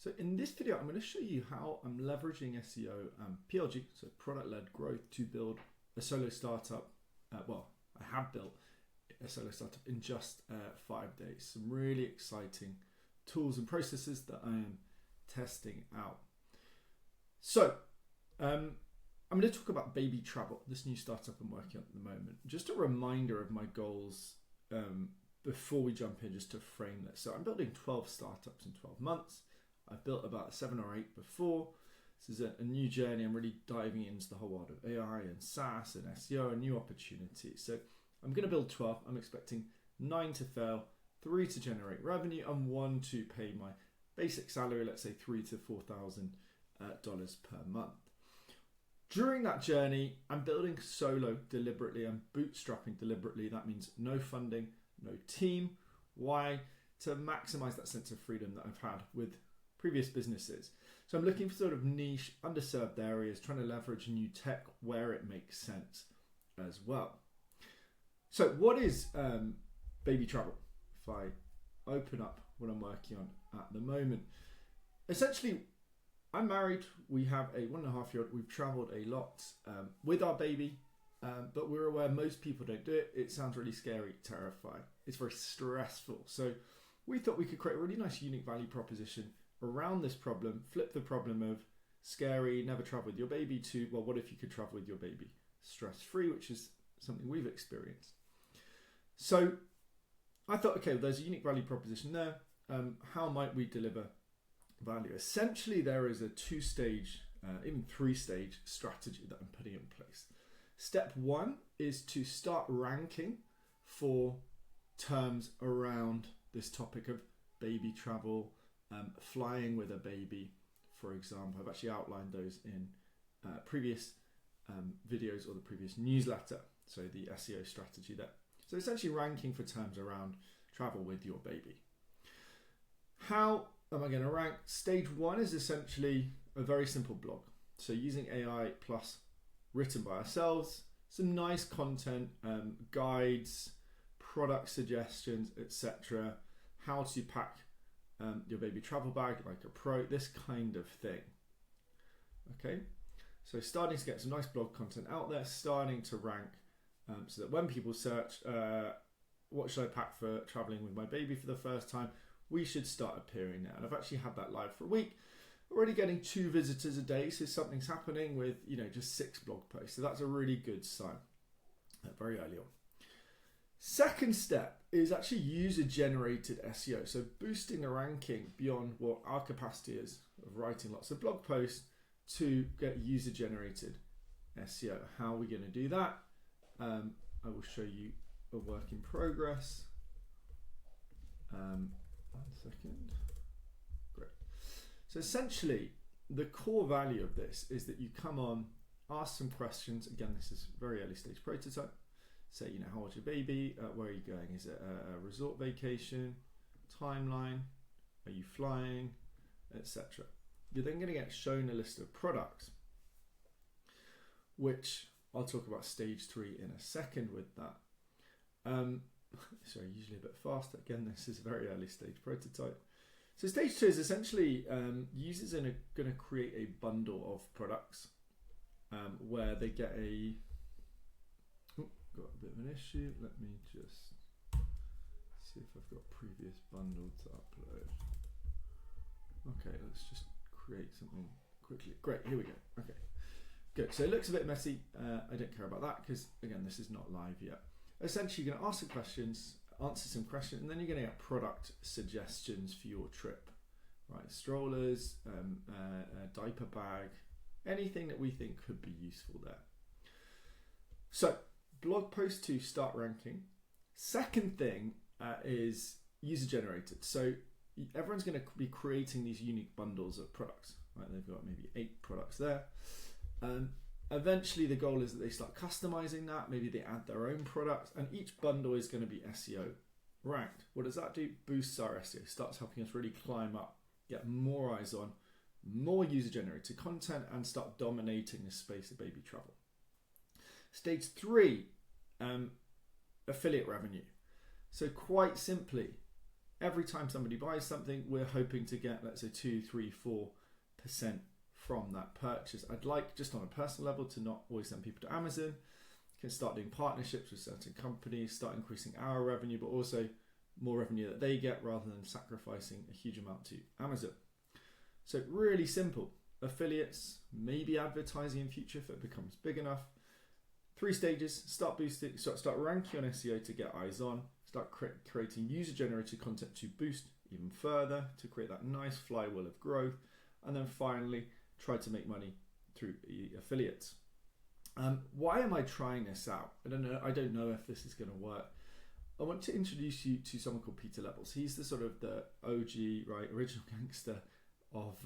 So in this video, I'm going to show you how I'm leveraging SEO and PLG, so product-led growth, to build a solo startup. I have built a solo startup in just 5 days. Some really exciting tools and processes that I am testing out. So I'm going to talk about Baby Travel, this new startup I'm working on at the moment. Just a reminder of my goals before we jump in, just to frame this. So I'm building 12 startups in 12 months. I've built about 7 or 8 before. This is a new journey. I'm really diving into the whole world of AI and SaaS and SEO and new opportunities. So I'm going to build 12. I'm expecting 9 to fail, 3 to generate revenue, and 1 to pay my basic salary, let's say $3,000 to $4,000 per month. During that journey, I'm building solo deliberately. I'm bootstrapping deliberately. That means no funding, no team. Why? To maximize that sense of freedom that I've had with previous businesses. So I'm looking for sort of niche, underserved areas, trying to leverage new tech where it makes sense as well. So what is Baby Travel? If I open up what I'm working on at the moment, essentially, I'm married. We have a 1.5-year-old. We've traveled a lot with our baby, but we're aware most people don't do it. It sounds really scary, terrifying. It's very stressful. So we thought we could create a really nice, unique value proposition around this problem, flip the problem of scary, never travel with your baby to, well, what if you could travel with your baby stress-free, which is something we've experienced. So I thought, okay, well, there's a unique value proposition there. How might we deliver value? Essentially, there is a 2-stage, even 3-stage strategy that I'm putting in place. Step 1 is to start ranking for terms around this topic of baby travel, flying with a baby, for example. I've actually outlined those in previous videos or the previous newsletter, so the SEO strategy there. So essentially ranking for terms around travel with your baby. How am I going to rank? Stage 1 is essentially a very simple blog. So using AI plus written by ourselves, some nice content, guides, product suggestions, etc. How to pack your baby travel bag like a pro, this kind of thing. Okay, so starting to get some nice blog content out there, starting to rank so that when people search, what should I pack for traveling with my baby for the first time, we should start appearing there. And I've actually had that live for a week, already getting 2 visitors a day, so something's happening with, just 6 blog posts. So that's a really good sign very early on. Second step is actually user-generated SEO, so boosting the ranking beyond what our capacity is of writing lots of blog posts to get user-generated SEO. How are we going to do that? I will show you a work in progress. 1 second. Great. So essentially, the core value of this is that you come on, ask some questions. Again, this is very early stage prototype. Say, how old's your baby? Where are you going? Is it a resort vacation? Timeline? Are you flying? Etc. You're then going to get shown a list of products, which I'll talk about stage 3 in a second with that. Sorry, usually a bit faster. Again, this is a very early stage prototype. So stage 2 is essentially users are going to create a bundle of products where they get a... Got a bit of an issue. Let me just see if I've got a previous bundle to upload. Okay, let's just create something quickly. Great, here we go. Okay, good. So it looks a bit messy. I don't care about that because, again, this is not live yet. Essentially, you're going to ask some questions, answer some questions, and then you're going to get product suggestions for your trip. Right, strollers, a diaper bag, anything that we think could be useful there. So, blog post to start ranking. Second thing is user generated. So everyone's going to be creating these unique bundles of products. Right, they've got maybe 8 products there. Eventually, the goal is that they start customizing that. Maybe they add their own products, and each bundle is going to be SEO ranked. What does that do? Boosts our SEO. Starts helping us really climb up, get more eyes on, more user generated content, and start dominating the space of baby travel. Stage 3, affiliate revenue. So quite simply, every time somebody buys something, we're hoping to get, let's say, 2, 3, 4% from that purchase. I'd like, just on a personal level, to not always send people to Amazon. Can start doing partnerships with certain companies, start increasing our revenue, but also more revenue that they get rather than sacrificing a huge amount to Amazon. So really simple. Affiliates, maybe advertising in future if it becomes big enough. 3 stages: start boosting, start ranking on SEO to get eyes on, start creating user-generated content to boost even further, to create that nice flywheel of growth, and then finally try to make money through affiliates. Why am I trying this out? I don't know if this is going to work. I want to introduce you to someone called Peter Levels. He's the sort of the OG, right, original gangster of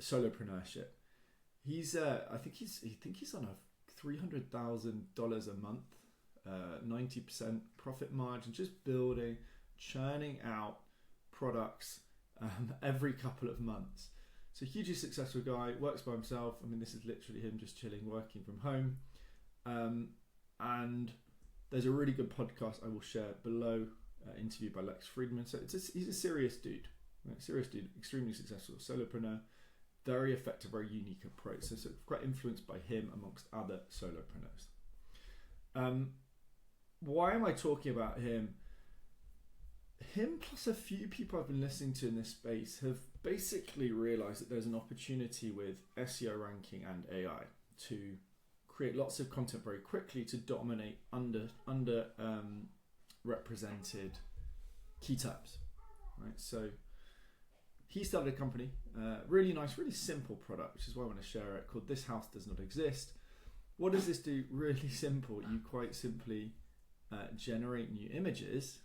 solopreneurship. He's I think he's on a $300,000 a month, 90% profit margin, just building, churning out products every couple of months. So hugely successful guy, works by himself. I mean, this is literally him just chilling, working from home. And there's a really good podcast I will share below, interview by Lex Friedman. So he's a serious dude, right? Extremely successful solopreneur, very effective, very unique approach. So sort of quite influenced by him amongst other solopreneurs. Why am I talking about him? Him plus a few people I've been listening to in this space have basically realized that there's an opportunity with SEO ranking and AI to create lots of content very quickly to dominate under represented key terms, right? So he started a company, really nice, really simple product, which is why I want to share it, called This House Does Not Exist. What does this do? Really simple. You quite simply generate new images.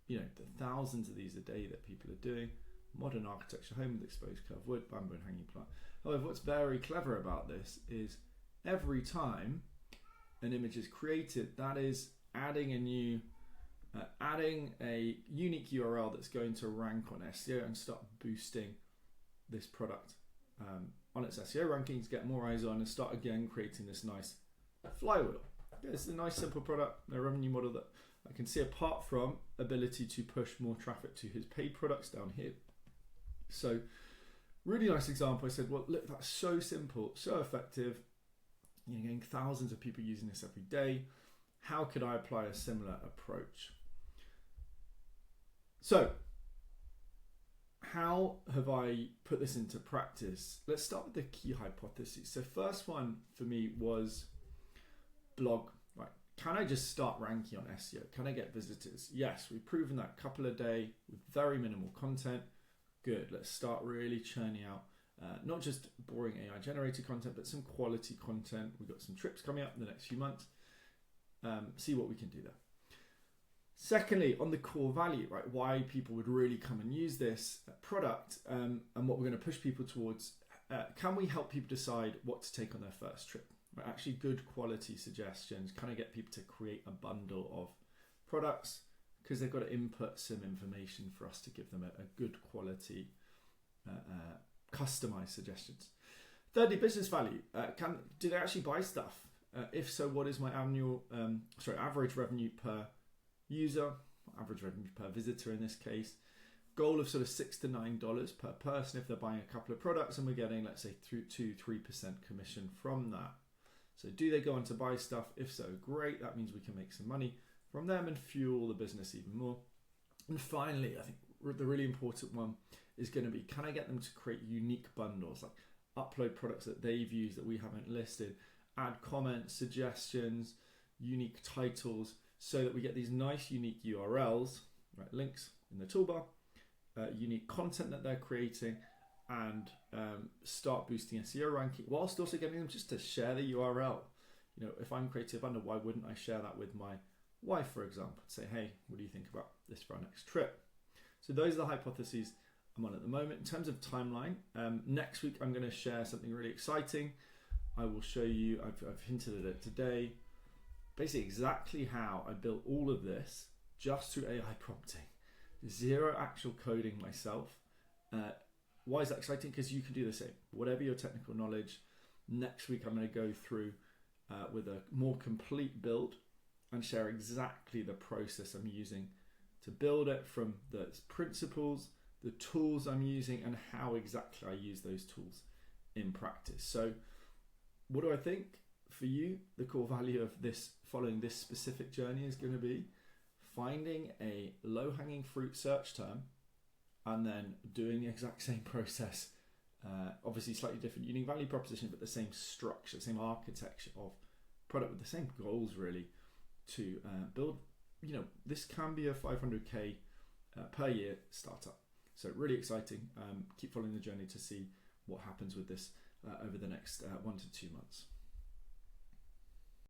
You know, the thousands of these a day that people are doing. Modern architecture home with exposed curved wood, bamboo and hanging plant. However, what's very clever about this is every time an image is created, that is adding a unique URL that's going to rank on SEO and start boosting this product on its SEO rankings, get more eyes on, and start again creating this nice flywheel. It's a nice simple product, a revenue model that I can see, apart from ability to push more traffic to his paid products down here. So really nice example. I said, well, look, that's so simple, so effective. You're getting thousands of people using this every day. How could I apply a similar approach? So how have I put this into practice? Let's start with the key hypotheses. So first one for me was blog. Right? Can I just start ranking on SEO? Can I get visitors? Yes, we've proven that couple a day with very minimal content. Good. Let's start really churning out not just boring AI generated content, but some quality content. We've got some trips coming up in the next few months. See what we can do there. Secondly, on the core value, right? Why people would really come and use this product, and what we're going to push people towards. Can we help people decide what to take on their first trip? Right? Actually, good quality suggestions. Can I get people to create a bundle of products? Because they've got to input some information for us to give them a good quality, customized suggestions. Thirdly, business value. Do they actually buy stuff? If so, what is my average revenue per user, average revenue per visitor in this case? Goal of sort of $6 to $9 per person if they're buying a couple of products, and we're getting, let's say, 2-3% commission from that. So do they go on to buy stuff? If so, great. That means we can make some money from them and fuel the business even more. And finally, I think the really important one is going to be, can I get them to create unique bundles, like upload products that they've used that we haven't listed, add comments, suggestions, unique titles, so that we get these nice unique URLs, right, links in the toolbar, unique content that they're creating, and start boosting SEO ranking, whilst also getting them just to share the URL. You know, if I'm creating a bundle, why wouldn't I share that with my wife, for example, to say, hey, what do you think about this for our next trip? So those are the hypotheses I'm on at the moment. In terms of timeline, next week I'm going to share something really exciting. I will show you, I've hinted at it today, basically exactly how I built all of this just through AI prompting. Zero actual coding myself. Why is that exciting? Because you can do the same. Whatever your technical knowledge, next week I'm going to go through with a more complete build and share exactly the process I'm using to build it from the principles, the tools I'm using, and how exactly I use those tools in practice. So what do I think? For you, the core value of this, following this specific journey, is going to be finding a low-hanging fruit search term and then doing the exact same process, obviously slightly different, unique value proposition, but the same structure, same architecture of product with the same goals really, to build, this can be a 500k per year startup. So really exciting. Keep following the journey to see what happens with this over the next 1 to 2 months.